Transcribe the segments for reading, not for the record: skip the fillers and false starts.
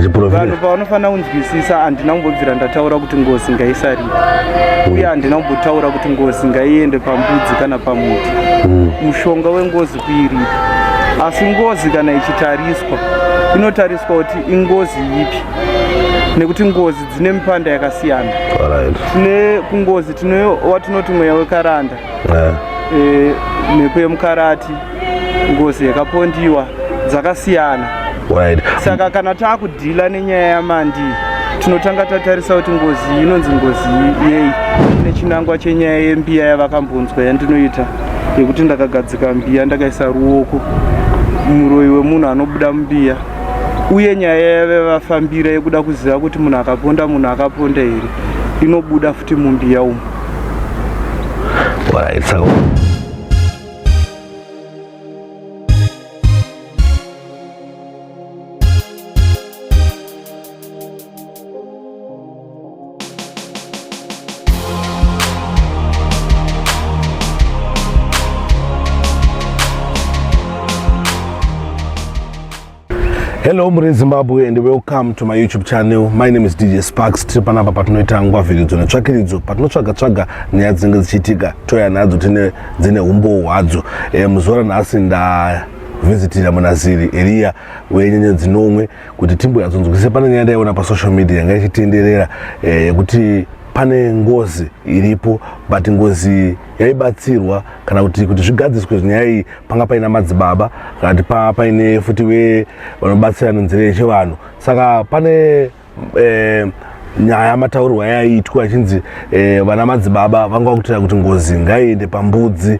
vanhu pavanofanira kunzwisisa handina kumbobvira ndataura kuti Ngozi ngaisaripe uye handina kumbotaura kuti Ngozi ngaiende pambudzi kana pamuti. Mushonga weNgozi kuiripa, asi Ngozi kana ichitariswa inotariswa kuti ingozi ipi, nekuti ngozi dzine mipanda yakasiyana. Tine kungozi tine watinoti mweya wekaranda, mhepo yemukarati, ngozi yakapondiwa, dzakasiyana. Saka kana taakudhila nenyaya yaMandi tinotanga tatarisa kuti ngozi inonzi ngozi yei. Ine chinangwa chenyaya yembiya yavakambonzwa yandinoita yekuti ndakagadzika mbiya ndakaisa ruoko muroyi wemunhu anobuda mumbiya, uye nyaya yavafambira yekuda kuziva kuti munhu akaponda here inobuda futi mumbiya umu. Hello Zimbabwe and welcome to my YouTube channel. My name is DJ Sparks. Tipanapa patinoita ngwa video netsvakiridzo patinotsvaga nyaya dzinenge dzichiitika toya nadzo dzine umbo hwadzo. Muzuva nhasi ndavhizitira Munaziri Eriya wenyenyedzi nomwe kuti timboyadzonzwisisa pane nyaya ndaiona pasocial media yanga ichitenderera yekuti pane ngozi iripo, but ngozi yaibatsirwa kana kuti zvigadziswe nyaya iyi panga paina madzibaba kana kuti paine futi vanobatsira nenzira yechivanhu. Saka pane nyaya mataurirwo yaiitwa achinzi vana madzibaba vanga vakutaura kuti ngozi ngaiende pambudzi,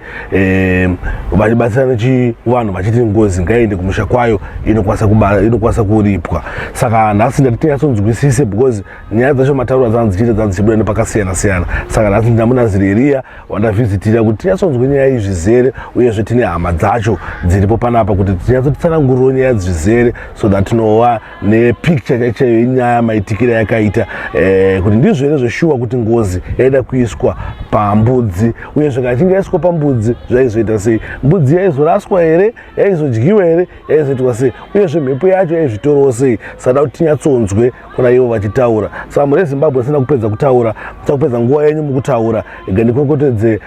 vachibatsira nechivanhu vachiti ngozi ngaiende kumusha kwayo inokwanisa kuripwa. Saka nhasi ndati tinyatsonzwisise because nyaya dzacho mataurirwo dzanzichiita dzichibuda nepakasiyana siyana. Saka nhasi ndina Munaziri Eriya wandavhizitira kuti tinyatsonzwe nyaya izvizere, uyezve tine hama dzacho dziripo panapa kuti tinyatsotsananguriro nyaya zvizere so that tinova nepicture chaiyo yenyaya maitikiro yakaita kuti ndizvo here zveshuwa kuti ngozi yaida kuiswa pambudzi, uyezve kana ichinge yaiswa pambudzi zvaizoita sei, mbudzi yaizoraswa here, yaizodyiwa here, yaizoitwa sei, uyezve mhepo yacho yaizvitorawo sei. Sada kuti tinyatsonzwe kuna ivo vachitaura. Saka muri Zimbabwe asina kupedza kutaura, kupedza nguva yenyu mukutaura, gandikwekotedze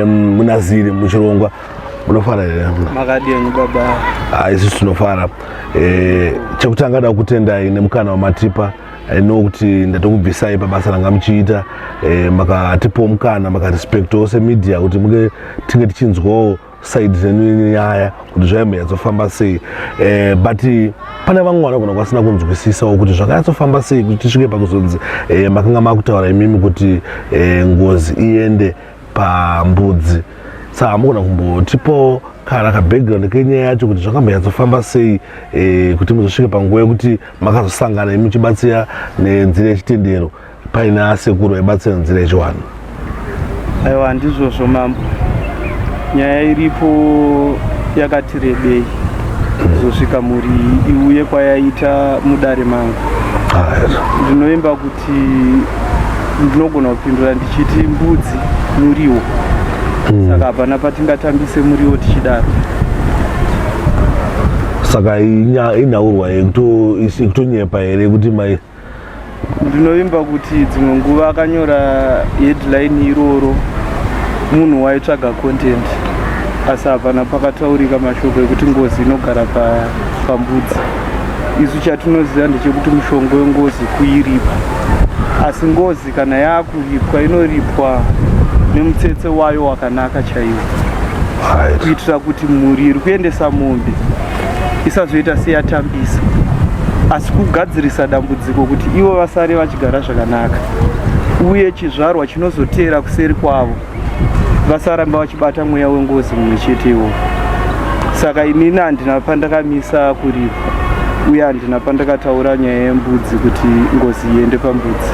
Munaziri muchirongwa. Munofara here? Makadini baba. Isusu tinofara. Chekutanga ndada kutendai nemukana wamatipa. I know kuti ndatokubvisai pabasa ranga muchiita, makatipawo mukana makarespectawo semedia kuti tinge tichinzwawo side zvenyu nyaya kuti zvaimbonyatsofamba sei, but pane vamwe vanogona kwasina kunzwisisawo kuti zvakanyatsofamba sei kuti tisvike pakuzonzi makanga makutaura imimi kuti ngozi iende pambudzi. Saka hamugona kumbotipawo kana kabackground kenyaya yacho kuti zvakambonyatsofamba sei kuti muzosvike panguva yekuti makazosangana imi muchibatsira nenzira yechitendero paina sekuru aibatsira nenzira yechivanhu. Aiwa, handizvozvo mambo. Nyaya iripo yakati rebei kuzosvika muri iuye kwayaita mudare mangu. Ndinoimba kuti ndinogona kupindura ndichiti mbudzi muriwo. Saka hapana patingatambise muriwo tichidaro. Saka inhaurwa yekutonyepa here kuti mai ndinoimba kuti dzimwe nguva akanyora headline iroro munhu waitsvaga content, asi hapana pakataurika mashoko ekuti ngozi inogara pambudzi. Isu chatinoziva ndechekuti mushonga wengozi kuiripa, asi ngozi kana yakuripwa inoripwa nemutsetse wayo wakanaka chaiwo, kuitira kuti mhuri iri kuendesa mombe isazoita seyatambisa, asi kugadzirisa dambudziko kuti ivo vasare vachigara zvakanaka, uye chizvarwa chinozotera kuseri kwavo vasaramba vachibata mweya wengozi mumwe chetewo. Saka inini handina pandakamisa kuripwa, uye handina pandakataura nyaya yembudzi kuti ngozi iende pambudzi,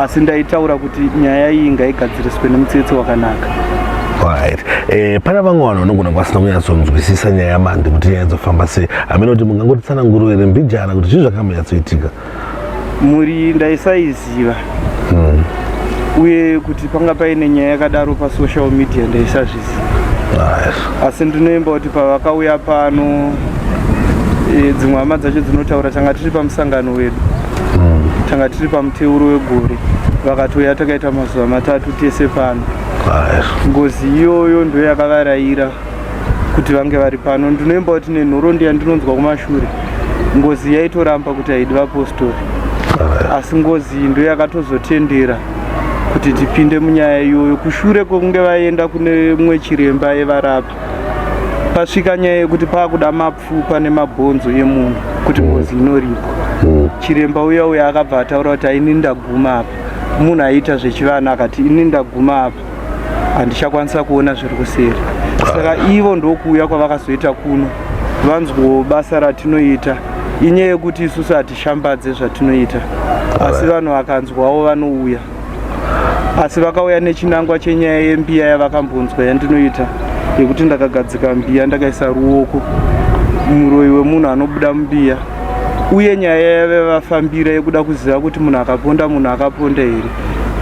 asi ndaitaura kuti nyaya iyi ngaigadziriswe nemutsetse wakanaka. Pana vamwe vanhu vanogona kwasina kunyatsonzwisisa nyaya yaMandi kuti yaizofamba sei. Hamena kuti mungangotitsanangurira here mbijana kuti zvii zvakambonyatsoitika. Muri ndaisaiziva, uye kuti panga paine nyaya yakadaro pasocial media ndaisazviziva. Asi ndinoimba kuti pavakauya pano dzimwe hama dzacho dzinotaura tanga tiri pamusangano wedu, tanga tiri pamuteuro wegore, vakatouya takaita mazuva 3 tese pano. Ngozi iyoyo ndo yakavarayira kuti vange vari pano. Ndinoimba kuti nenhoroondo yandinonzwa kumashure, Ngozi yaitoramba kuti haidi vapostori, asi Ngozi ndo yakatozotendera kuti tipinde munyaya iyoyo kushure kwokunge vaenda kune mumwe chiremba evarapa. Pasvika nyaya yekuti paakuda mapfupa nemabhonzo emunhu kuti Ngozi inoripwa. Chiremba uya akabva ataura kuti ini ndaguma apa. Munhu aiita zvechivana akati ini ndaguma apa, handichakwanisa kuona zviri kuseri. Saka ivo ndokuuya kwavakazoita kuno, vanzwo basa ratinoita, inyaya yekuti isusu hatishambadze zvatinoita, asi vanhu vakanzwawo vanouya. Asi vakauya nechinangwa chenyaya yembiya yavakambonzwa yandinoita, yekuti ndakagadzika mbiya ndakaisa ruoko muroyi wemunhu anobuda mumbiya, uye nyaya yavafambira yekuda kuziva kuti munhu akaponda here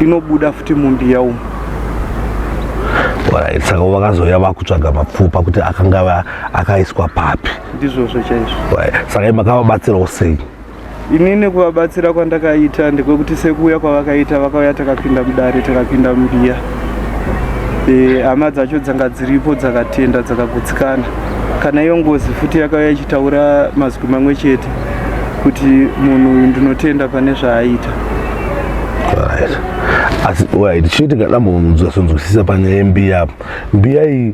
inobuda futi mumbiya umu. Saka vakazouya vakutsvaga mapfupa kuti akanga akaiswa papi. Ndizvozvo chaizvo. Saka makavabatsirawo sei? Inini kuvabatsira kwandakaita ndekwekuti sekuuya kwavakaita, vakauya takapinda mudare, takapinda mumbiya. Hama dzacho dzanga dziripo dzakatenda, dzakagutsikana. Kana iyo Ngozi futi yakauya ichitaura mazwi mamwe chete kuti munhu uyu ndinotenda pane zvaaita. Asi tichiitika dambomunzwisisa panyaya yembiya apa. Mbiya iyi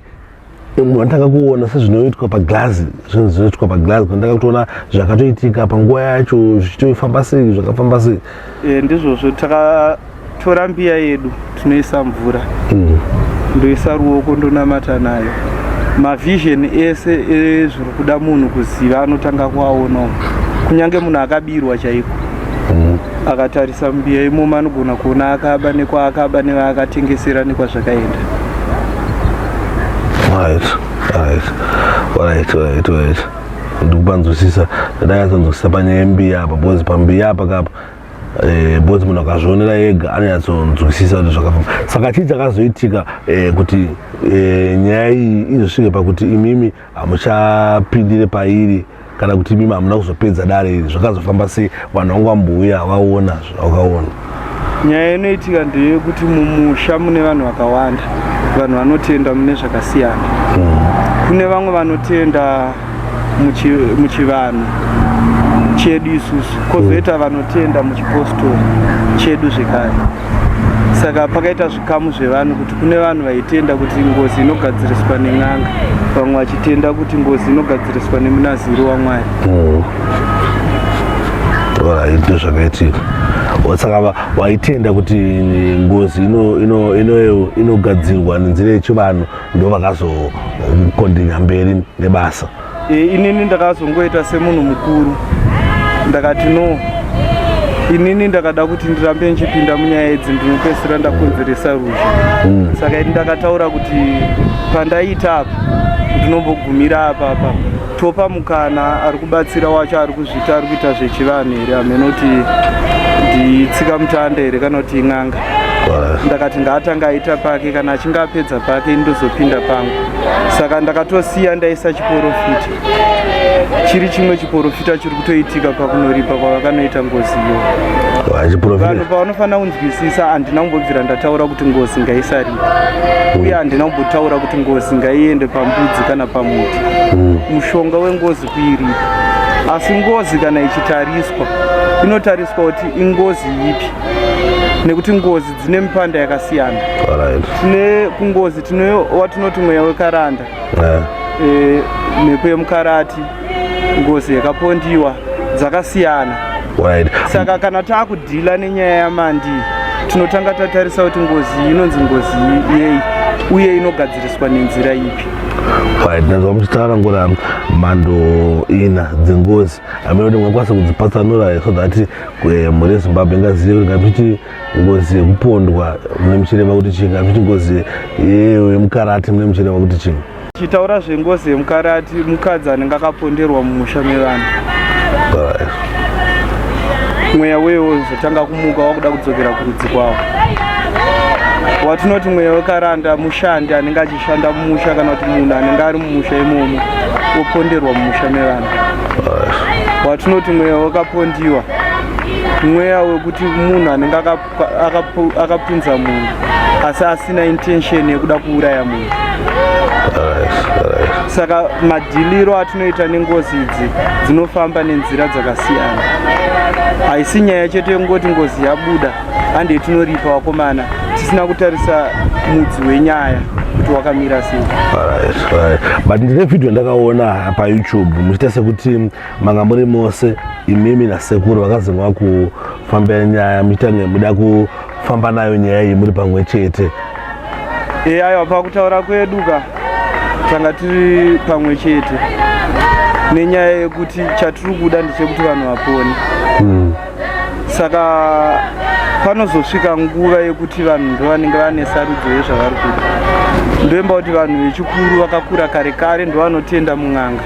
munhu anditanga kuona sezvinoitwa paglazi, zvinhu zvinoitwa paglazi, kwandanga kutoona zvakatoitika panguva yacho zvichitofamba sei, zvakafamba sei. Ndizvozvo takatora mbiya yedu tinoisa mvura, ndoisa ruoko ndonamata nayo. Mavhizheni ese ezviri kuda munhu kuziva anotanga kuaonawo, kunyange munhu akabirwa chaiko. Akatarisa mbiya imomo anogona kuona akaba nekwaakaba nevaakatengesera nekwazvakaenda. Right. Ndikupanzwisisa, ndanyatsanzwisisa panyaya yembiya apa, because pambiya apa kapa because munhu akazvionera ega anonyatsanzwisisa kuti zvakafamba. Saka chii chakazoitika kuti nyaya iyi izosvike pakuti imimi hamuchapindire pairi, kana kuti imimi hamuna kuzopedza dare iri? Zvakazofamba sei? Vanhu vangambouya vaona zvavakaona. Nyaya inoitika ndeyekuti mumusha mune vanhu vakawanda, vanhu vanotenda mune zvakasiyana. Kune vamwe vanotenda muchivanhu chedu isusu, kwozoita vanotenda muchipostori chedu zvekare. Saka pakaita zvikamu zvevanhu kuti kune vanhu vaitenda kuti Ngozi inogadziriswa nen'anga, vamwe vachitenda kuti Ngozi inogadziriswa nemunaziri waMwari. Ndo zvakaitika. Saka vaitenda kuti Ngozi inogadzirwa nenzira yechivanhu, ndo vakazokondenya mberi nebasa. Inini ndakazongoita semunhu mukuru, ndakati no, inini ndakada kuti ndirambe nchipinda munyaya idzi ndinopedzisira ndakonzeresa ruzha. Saka ini ndakataura kuti pandaita apa ndinombogumira apa, topa mukana ari kubatsira wacho ari kuzvita ari kuita zvechivanhu here, amenoti nditsika mutanda here kana kuti in'anga. Ndakati ngaatanga aita pake, kana achinge apedza pake ndozopinda pangu. Saka ndakatosiya ndaisa chiporofita, chiri chimwe chiporofita chiri kutoitika pakunoripa kwavakanoita Ngozi iyo. Vanhu pavanofanira kunzwisisa, handina kumbobvira ndataura kuti Ngozi ngaisaripa, uye handina kumbotaura kuti Ngozi ngaiende pambudzi kana pamuti. Mushonga weNgozi kuiripa, asi Ngozi kana ichitariswa inotariswa kuti ingozi ipi, nekuti ngozi dzine mipanda yakasiyana. Tine kungozi tine watinoti mweya wekaranda, mhepo yemukarati, ngozi yakapondiwa, dzakasiyana. Saka kana taakudhila nenyaya yaMandi, tinotanga tatarisa kuti ngozi inonzi ngozi yei uye inogadziriswa nenzira ipi. Ndazwa muchitaura ngora mhando ina dzengozi amene mwakwanisa kudzipatsanura so that muri Zimbabwe ngaziye kuti ngapiti ngozi yekupondwa mune muchireva kuti chinga, ngapiti ngozi yemukarati mune muchireva kuti chinga. Chitaura zvengozi yemukarati, mukadzi anenge akaponderwa mumusha mevanhu. Mweya wewo zotanga kumuka wakuda kudzokera kurudzi kwawo. Watinoti mweya wekaranda mushandi anenge achishanda mumusha, kana kuti munhu anenge ari mumusha imomo oponderwa mumusha mevanhu. watinoti mweya wakapondiwa, mweya wekuti munhu anenge akapinza munhu asi asina intention yekuda kuuraya munhu. Saka madhiliro atinoita nengozi idzi dzinofamba nenzira dzakasiyana. Haisi nyaya chete yengoti ngozi yabuda hande tinoripa wakomana tisina kutarisa mudzi wenyaya kuti wakamira sei. But ndine video ndakaona pa YouTube muchita sekuti manga muri mose imimi nasekuru vakazengwa kufamba nyaya mutange muda kufamba nayo nyaya iyi muri pamwe chete. Aiwa, pakutaura kweduka tanga tiri pamwe chete nenyaya yekuti chatiri kuda ndechekuti vanhu vapone. Saka panozosvika nguva yekuti vanhu ndovanenge vane sarudzo yezvavari kuda. Ndoemba kuti vanhu vechikuru vakakura kare kare ndovanotenda mun'anga,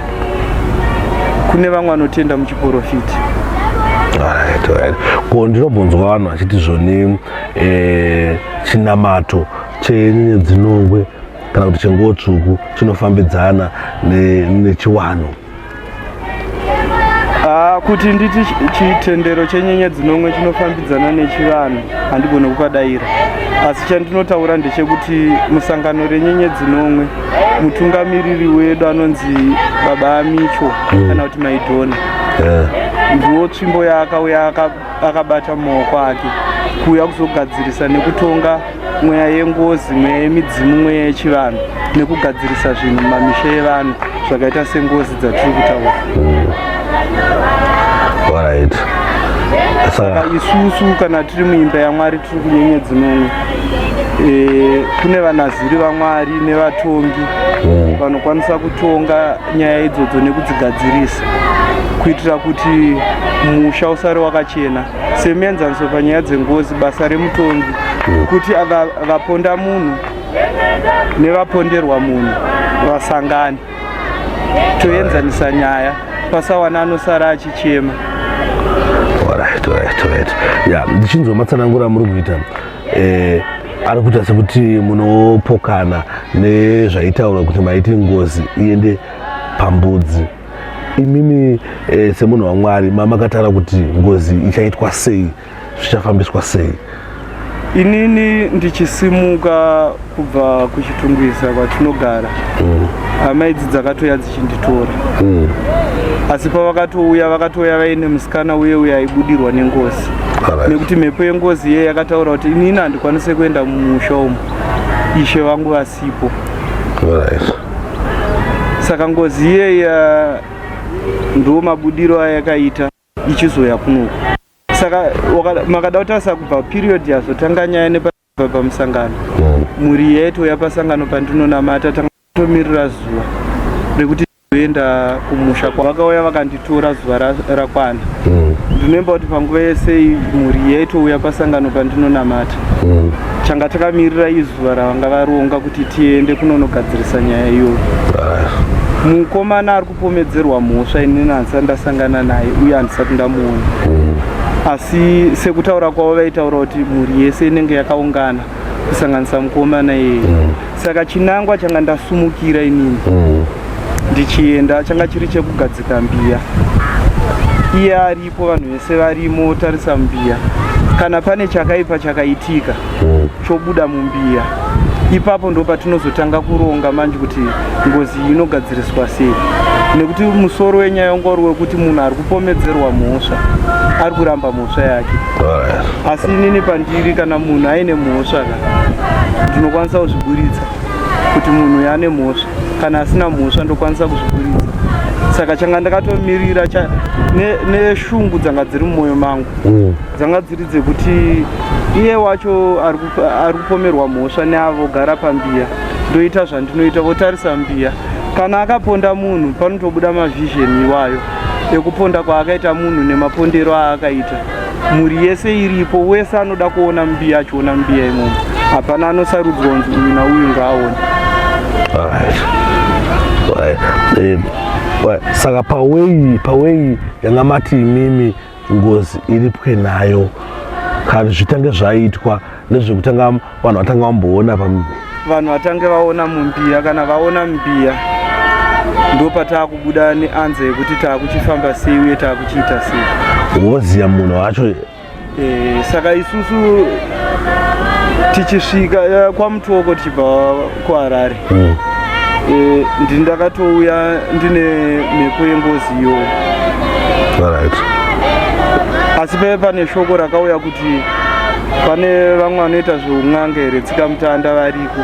kune vamwe vanotenda muchiprofiti. Ko ndinobvunzwa vanhu vachiti zvoni chinamato chenyenyedzi dzinongwe kana kuti chenguo tsvuku chinofambidzana nechiwano. Kuti nditi chitendero chenyenyedzi dzinomwe chinofambidzana nechivanhu handigone kupadayira, asi chandinotaura ndechekuti musangano renyenyedzi dzinomwe mutungamiriri wedu anonzi Baba Amicho kana kuti Maidhona ndiwo tsvimbo yaakauya akabata mumaoko ake kuuya kuzogadzirisa nekutonga mweya yengozi, mweya yemidzimu, mweya yechivanhu nekugadzirisa zvinhu mumamisha evanhu zvakaita sengozi dzatiri kutaura. Saka isusu kana tiri muimba yaMwari tiri kunyenyedzi dzinomwe, kune vanaziri vaMwari nevatongi vanokwanisa kutonga nyaya idzodzo nekudzigadzirisa kuitira kuti musha usare wakachena. Semuenzaniso panyaya dzengozi, basa remutongi kuti vaponda munhu nevaponderwa munhu vasangane toenzanisa nyaya, pasawana anosara achichema. Ndichinzwa matsanangura muri kuita ari kuita sekuti munopokana nezvaitaura kuti maiti ngozi iende pambudzi. Imimi semunhu waMwari makatara kuti ngozi ichaitwa sei, zvichafambiswa sei? Inini ndichisimuka kubva kuchitungwisa kwatinogara, hama idzi dzakatoya dzichinditora, asi vakatouya vaine musikana uye aibudirwa nengozi, nekuti mhepo yengozi iye yakataura kuti inini handikwanise kuenda mumusha umu, ishe vangu vasipo. Saka ngozi iyeya ndo mabudiro ayakaita ichizoya kunoku. Saka makada kutarisa kubva period yazotanga nyaya nepamusangano, muri yaitoya pasangano pandinonamata tangatomirira zuva rekuti toenda kumusha vakauya vakanditora zuva rakwana. Ndinemba kuti panguva yese muri yaitouya pasangano pandinonamata changa takamirira izuva ravanga varonga kuti tiende kunonogadzirisa nyaya iyoyo. Mukomana ari kupomedzerwa Mhosva inini handisati ndasangana naye uye handisati ndamuona, asi sekutaura kwavo vaitaura kuti mhuri yese inenge yakaungana kusanganisa mukomana iyeye. Saka chinangwa changa ndasumukira inini ndichienda changa chiri chekugadzika mbiya. Iye aripo, vanhu vese varimo, tarisa mbiya. Kana pane chakaipa chakaitika chobuda mumbiya, ipapo ndo patinozotanga kuronga manje kuti ngozi inogadziriswa sei, nekuti musoro wenyaya ungori wekuti munhu ari kupomedzerwa Mhosva, ari kuramba Mhosva yake. Asi inini pandiri kana munhu aine Mhosva ndinokwanisa kuzviburitsa kuti munhu yane Mhosva, kana asina Mhosva ndokwanisa kuzviburitsa. Saka changa ndakatomirira neshungu dzanga dziri mumwoyo mangu dzanga dziri dzekuti iye wacho ari kupomerwa Mhosva neavo gara pambiya, ndoita zvandinoita votarisa mbiya. Kana akaponda munhu panotobuda mavhizheni iwayo ekuponda kwaakaita munhu nemapondero aakaita. Muri yese iripo, wese anoda kuona mbiya achiona mbiya imomo, hapana anosarudzwa kunzi uyu nauyu ngaaone. Saka pawei yangamati imimi ngozi iripwe nayo kana zvitange zvaitwa nezvekutanga vanhu vatanga vamboona vanhu vatange vaona mumbiya, kana vaona mbiya ndopatakubuda neanza yekuti takuchifamba sei uye takuchiita sei. Woziya munhu wacho. Saka isusu tichisvika kwaMutoko tichibva kuHarare ndakatouya ndine mhepo yeNgoziyo. Asi pane shoko rakauya kuti pane vamwe vanoita zveun'anga here tsika mutanda variko.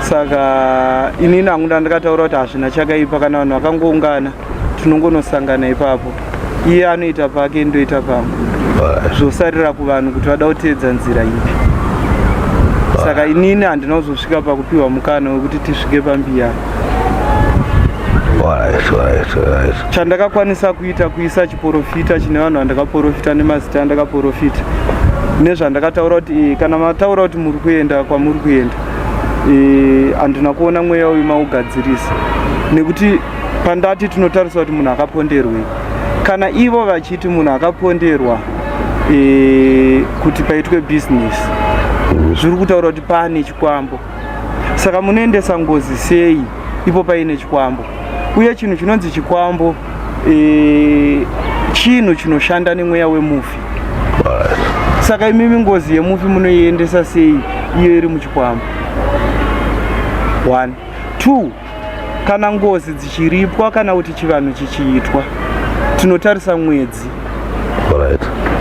Saka inini hangu ndandakataura kuti hazvina chakaipa kana vanhu vakangoungana tinongonosangana ipapo, iye anoita pake ndoita pangu, zvosarira kuvanhu kuti vada kuteedza nzira ipi. Saka inini handina kuzosvika pakupiwa mukana wekuti tisvike pambiya. Chandakakwanisa kuita kuisa chiporofita chine vanhu vandakaporofita nemazita andakaporofita nezvandakataura kuti kana mataura kuti muri kuenda kwamuri kuenda, handina kuona mweya uyu maugadzirisa, nekuti pandati tinotarisa kuti munhu akaponderwei. Kana ivo vachiti munhu akaponderwa kuti paitwe business, zviri kutaura kuti pane chikwambo. Saka munoendesa Ngozi sei ipo paine chikwambo? Uye chinhu chinonzi chikwambo chinhu chinoshanda nemweya wemufi. Saka imimi Ngozi yemufi munoiendesa sei iyo iri muchikwambo? 1. 2. Kana ngozi dzichiripwa kana kuti chivanhu chichiitwa, tinotarisa mwedzi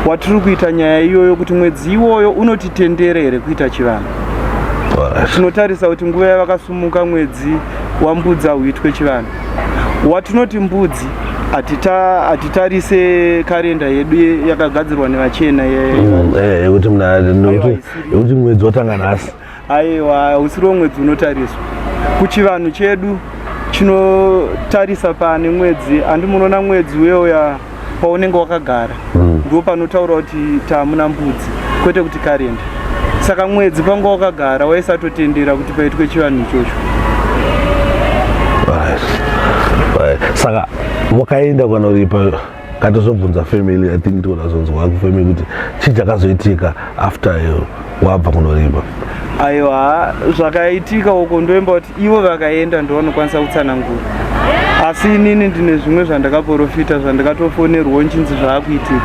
watiri kuita nyaya iyoyo, kuti mwedzi iwoyo unotitendera here kuita chivanhu. Tinotarisa kuti nguva yavakasumuka mwedzi wambudzi hauitwe chivanhu. Watinoti mbudzi hatitarise karenda yedu yakagadzirwa nevachena yekuti mwedzi watanga nhasi. Aiwa, hausiriwo mwedzi unotariswa. Kuchivanhu chedu chinotarisa pane mwedzi. Handi munoona mwedzi weoya paunenge wakagara ndo panotaura kuti tamuna mbudzi, kwete kuti karenda. Saka mwedzi panga wakagara waisatotendera kuti paitwe chivanhu ichocho. Saka mukaenda kwanoripa katozobvunza family, I think tikonazonzwa kufamily kuti chii chakazoitika after wabva kunoripa. Aiwa, zvakaitika uko ndoimba kuti ivo vakaenda ndo vanokwanisa kutsanangura. Asi inini ndine zvimwe zvandakaprofita zvandakatofonerwawo nchinzi zvaakuitika.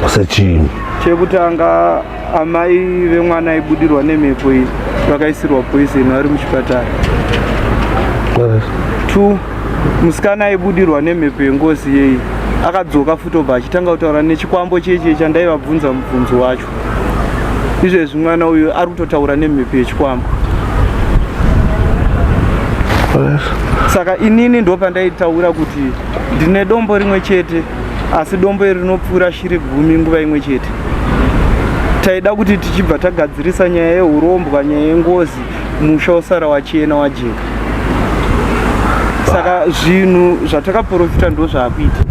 Sechini chekutanga amai vemwana aibudirwa nemhepo iyi vakaisirwa poison vari muchipatara. 2. Musikana aibudirwa nemhepo yeNgozi yeyi akadzoka futobva achitanga kutaura nechikwambo cheche chandaivabvunza mubvunzo wacho. Izvezvi mwana uyu ari kutotaura nemhepo yechikwambo. Saka inini ndo pandaitaura kuti ndine dombo rimwe chete, asi dombo iri rinopfuura shiri 10 nguva imwe chete. Taida kuti tichibva tagadzirisa nyaya yehurombwa, nyaya yeNgozi, musha usara wachena wajeka. Saka zvinhu zvatakaprofita ndo zvaakuita.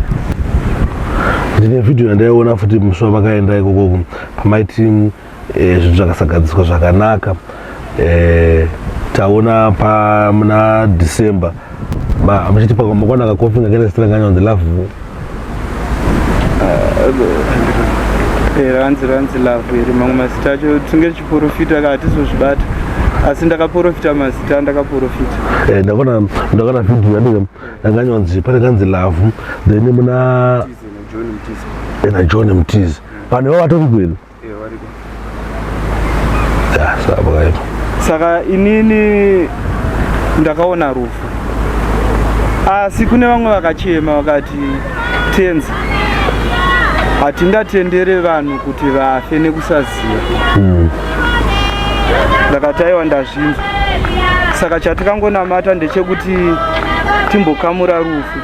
Ndine vhidhiyo yandaiona futi Mhosva vakaenda ikoko pamaiti zvinhu zvakasagadziswa zvakanaka. Taona muna December muchiti makwana kakofinga kene sitiranganya on the love ranzi love here. Mamwe mazita acho tinge tichiprofita hatizozvibata, asi ndakaprofita mazita andakaprofita. Ndakaona vhidhiyo yandanganyonzi pane kanzi love, then muna John Mtizi vanhu vatori kwenu. Saka inini ndakaona rufu, asi kune vamwe vakachema vakati Tenzi, hatingatendere vanhu kuti vafe nekusaziva. Ndakati aiwa ndazvinzwa. Saka chatikangonamata ndechekuti timbokamura rufu,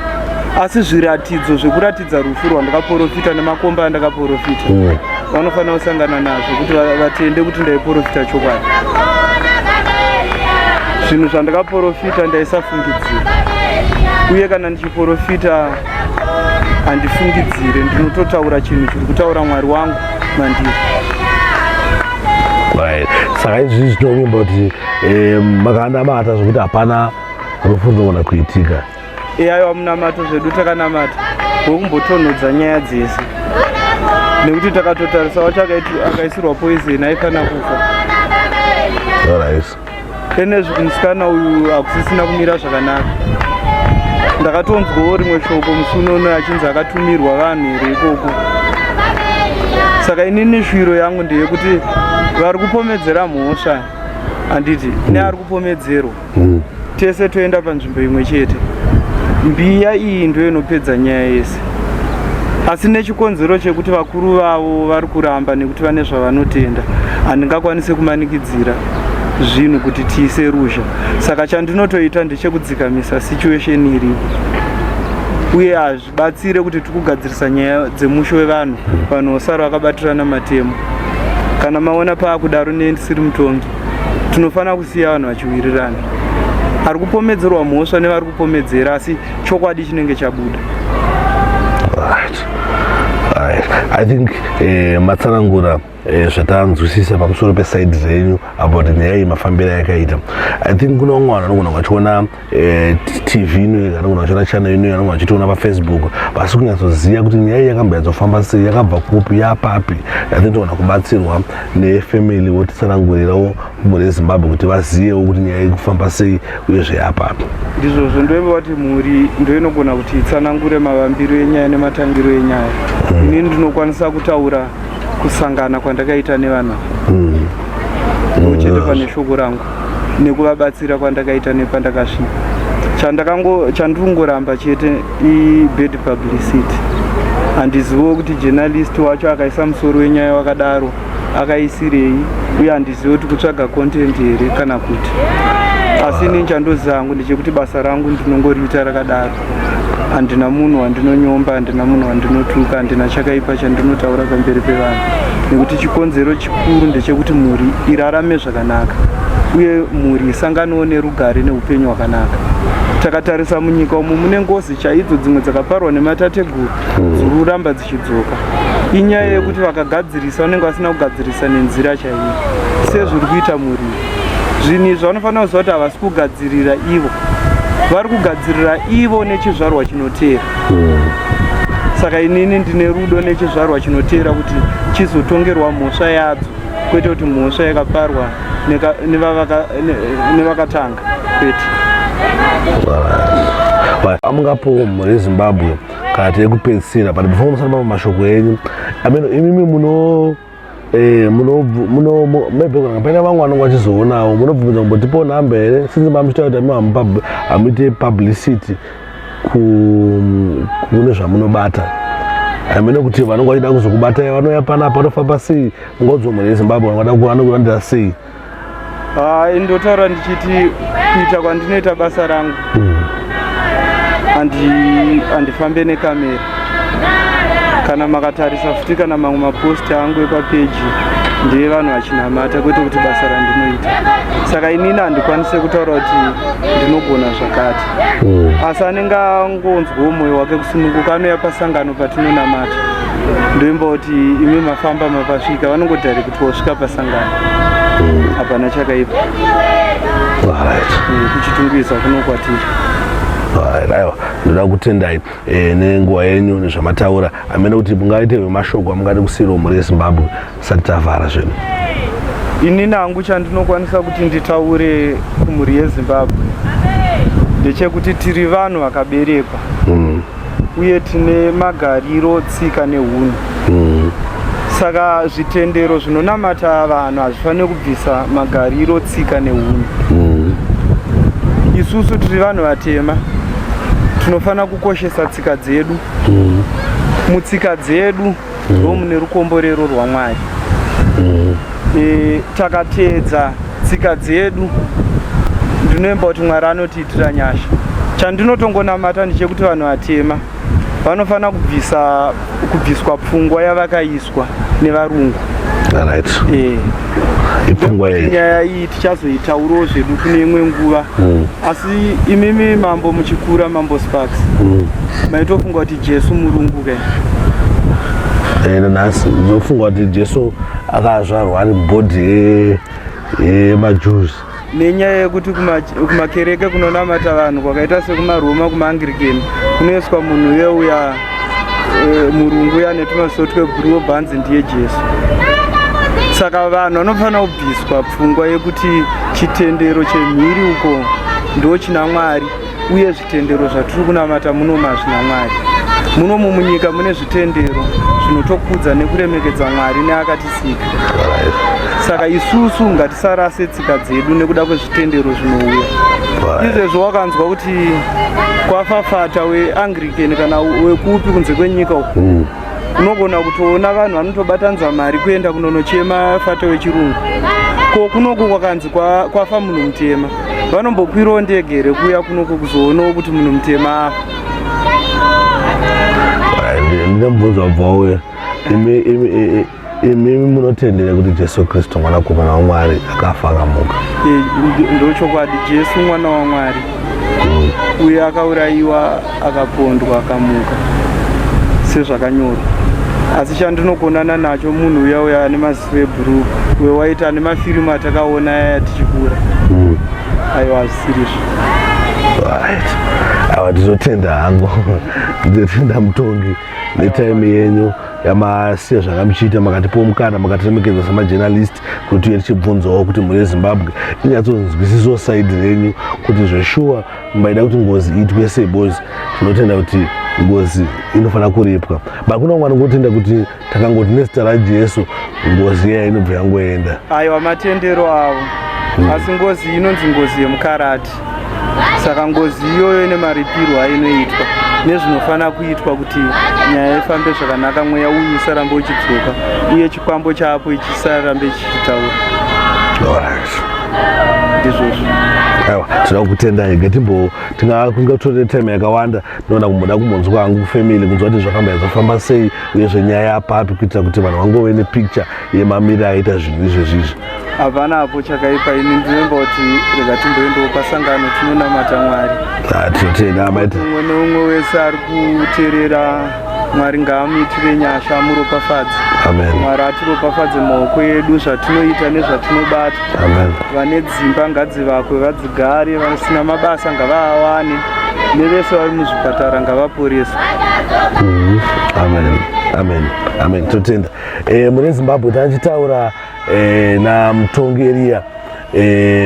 asi zviratidzo zvekuratidza rufu rwandakaprofita nemakomba andakaprofita vanofanira kusangana nazvo kuti vatende kuti ndaiprofita chokwadi. Zvinhu zvandakaprofita ndaisafungidzira, uye kana ndichiprofita handifungidzire, ndinototaura chinhu chiri kutaura Mwari wangu mandiri. Saka izvi zvinovimba kuti makanamata zvokuti hapana rufu rinogona kuitika. Aiwa, munamato zvedu takanamata wokumbotonhodza nyaya dzese, nekuti takatotarisa wacho akaisirwa poison aifana kufa. Enezvi kumusikana uyu hakusisina kumira zvakanaka. ndakatonzwawo rimwe shoko musi unono achinzi akatumirwa vanhu here ikoko. Saka inini shwiro yangu ndeyekuti vari kupomedzera mhosva handiti neari kupomedzerwa tese toenda panzvimbo imwe chete. Mbiya iyi ndo inopedza nyaya yese, asi nechikonzero chekuti vakuru vavo vari kuramba nekuti vane zvavanotenda, handingakwanise kumanikidzira zvinhu kuti tiise ruzha. Saka chandinotoita ndechekudzikamisa situation iripo, uye hazvibatsire kuti tikugadzirisa nyaya dzemusho wevanhu, vanhu osara vakabatirana matemo. Kana maona paakudaro nendisiri mutongi, tinofanira kusiya vanhu vachiwirirana. Ari kupomedzerwa mhosva nevari kupomedzera, asi chokwadi chinenge chabuda. I think matsanangura zvatanzwisisa pamusoro pesaidi dzenyu about nyaya iyi mafambiro yakaita. I think kuna umwe vanhu anogona vachiona TV ino, anogona vachiona channel ino, anogona vachitiona paFacebook, basi kunyatsoziva kuti nyaya iyi yakamboyadzofamba sei, yakabva kupi, yapapi. I think togona kubatsirwa nefamily votitsanangurirawo mhuri yeZimbabwe kuti vazivewo kuti nyaya iyi kufamba sei uyezve yapapi. Ndizvozvo ndoimba kuti mhuri ndo inogona kuti itsanangure mavambiro enyaya nematangiro enyaya. Inini ndinokwanisa kutaura kusangana kwandakaita nevanhu chete pane shoko rangu nekuvabatsira kwandakaita nepandakasvika. Chandingoramba chete i-bad publicity. Handizivo kuti journalist wacho akaisa musoro wenyaya wakadaro akaisirei, uye handizivo kuti kutsvaga content here kana kuti. Asi ini chandoziva hangu ndechekuti basa rangu ndinongoriita rakadaro. Handina munhu wandinonyomba, handina munhu wandinotuka, handina chakaipa chandinotaura pamberi pevanhu. Nekuti chikonzero chikuru ndechekuti mhuri irarame zvakanaka, uye mhuri isanganowo nerugare neupenyu hwakanaka. Takatarisa munyika umu mune ngozi chaidzo dzimwe dzakaparwa nematateguru dziri kuramba dzichidzoka. Inyaya yekuti vakagadzirisa vanenge vasina kugadzirisa nenzira chaiyo. Sezviri kuita mhuri zvinhu izvi vanofanira kuziva kuti havasi kugadzirira ivo, vari kugadzirira ivo nechizvarwa chinoteera. Saka inini ndine rudo nechizvarwa chinoteera kuti chizotongerwa mhosva yadzo, kwete kuti mhosva yakaparwa nevakatanga kwete. Amungapo mhuri yeZimbabwe kana tiri kupedzisira but before musamba mashoko enyu, imimi maybe kana vamwe vanonga vachizoonawo munobvunza kumbotipo nhamba here, sinzi mamuchitaura kuti hamuite publicity kune zvamunobata. Hamene kuti vanonga vachida kuzokubatai vanouya panapa vanofamba sei, Ngozi mhuri yeZimbabwe vanokulandira sei? Ndotaura ndichiti kuita kwandinoita basa rangu handifambe nekamera. Kana makatarisa futi kana mamwe maposti angu epapeji ndeye vanhu vachinamata, kwete kuti basa randinoita. Saka inini handikwanise kutaura kuti ndinogona zvakati. Asi anenge angonzwawo mwoyo wake kusununguka anouya pasangano patinonamata, ndoimba kuti imi mafamba mapasvika, vanongodhari kuti wasvika pasangano, hapana chakaipa. Kuchitungisa kunokwatira. Aiwa, ndoda kutendai nenguva yenyu nezvamataura. Hamene kuti mungaite mashoko amungade kusiyirawo mhuri yeZimbabwe tisati tavhara zvinhu. Inini hangu chandinokwanisa kuti nditaure kumhuri yeZimbabwe ndechekuti tiri vanhu vakaberekwa, uye tine magariro, tsika neunhu. Saka zvitendero zvinonamata vanhu hazvifaniri kubvisa magariro, tsika neunhu. Isusu tiri vanhu vatema, tinofanira kukoshesa tsika dzedu. Mutsika dzedu ndo mune rukomborero rwaMwari. Takateedza tsika dzedu, ndinoemba kuti Mwari anotiitira nyasha. Chandinotongonamata ndechekuti vanhu vatema vanofanira kubviswa pfungwa yavakaiswa nevarungu. Nyaya iyi tichazoitaurawo zvedu kune imwe nguva. Asi imimi mambo muchikura, Mambo Sparks, maitofunga kuti Jesu murungu kai? Nhasi ndinofunga kuti Jesu akazvarwa ari mbodhi yemaJews. Nenyaya yekuti kumakereke kunonamata vanhu kwakaita sekumaRoma, kumaAnglikeni, kunoiswa munhu uyeuya murungu uya netumaso twebhuruu bhanzi ndiye Jesu. Saka vanhu vanofanira kubviswa pfungwa yekuti chitendero chemhiri uko ndo china Mwari, uye zvitendero zvatiri kunamata muno mazvina Mwari. Muno munyika mune zvitendero zvinotokudza nekuremekedza Mwari neakatisika. Saka isusu ngatisarase tsika dzedu nekuda kwezvitendero zvinouya. Izvezvo wakanzwa kuti kwafafata weAnglican kana wekupi kunze kwenyika uku, unogona kutoona vanhu vanotobatanza mari kuenda kunonochema fata wechirungu. Ko kunoku kwakanzi kwafa munhu mutema, vanombokwirawo ndege rekuuya kunoku kuzoonawo kuti munhu mutema afa. Ndinobvunza bvawo imi munotendera kuti Jesu Kristu mwanakomana waMwari akafa akamuka? Ndochokwadi, Jesu mwana waMwari uye akaurayiwa akapondwa akamuka sezvakanyorwa. Asi chandinokonana nacho munhu uya ane maziso ebhuruu, uye waita ane mafirimu atakaona tichikura. Aiwa, zvisirizvo. Awa, ndinotenda hangu, ndinotenda mutongi netime yenyu yamasiya zvakamuchiita, makatipawo mukana, makatiremekedza samajournalist kuti uye tichibvunzawo kuti muri Zimbabwe inyatsonzwisisawo saidi renyu kuti zveshuwa mbaida kuti ngozi iitwe sebozi. Tinotenda kuti ngozi inofana kuripwa. Bakuna umwe anongotenda kuti takangoti nezita raJesu ngozi iya inobva yangoenda. Aiwa, matendero avo. Asi ngozi inonzi ngozi yemukarati. Saka ngozi iyoyo ine maripirwo ainoitwa nezvinofana kuitwa kuti nyaya ifambe zvakanaka, mweya uyu usarambe uchidzoka uye chikwambo chapo chisarambe chichitaura. Ndizvozvo. Aiwa, tinoda kutendai. Tingatore time yakawanda ndinoda kumboda kumbonzwa hangu kufamily kunzwa kuti zvakamba zvafamba sei uyezve nyaya yapapi kuitira kuti vanhu vangove nepicture yemamiri aita zvinhu izvezvizvi. Hapana apo chakaipa. Ini ndinomba kuti rega timboendawo pasangano tinonamata Mwari. Tinotenda maita umwe neumwe wese ari kuteerera, Mwari ngaamuitire nyasha, amuropafadze. Amen. Mwari atiropafadze maoko edu, zvatinoita nezvatinobata. Amen. Vane dzimba ngadzivakwe vadzigare, vasina mabasa ngavawane, nevese vari muzvipatara ngavaporeswe. Amen. Amen. Amen. Totenda. Mune Zimbabwe tachitaura namutongi Eriya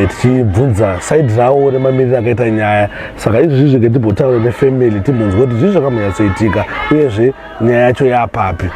tichibvunza saidi rawo remamiriro akaita nyaya. Saka izvizvi ngatibotaura nefamily timbonzwa kuti zvizvi zvakambonyatsoitika uyezve nyaya yacho yapapi.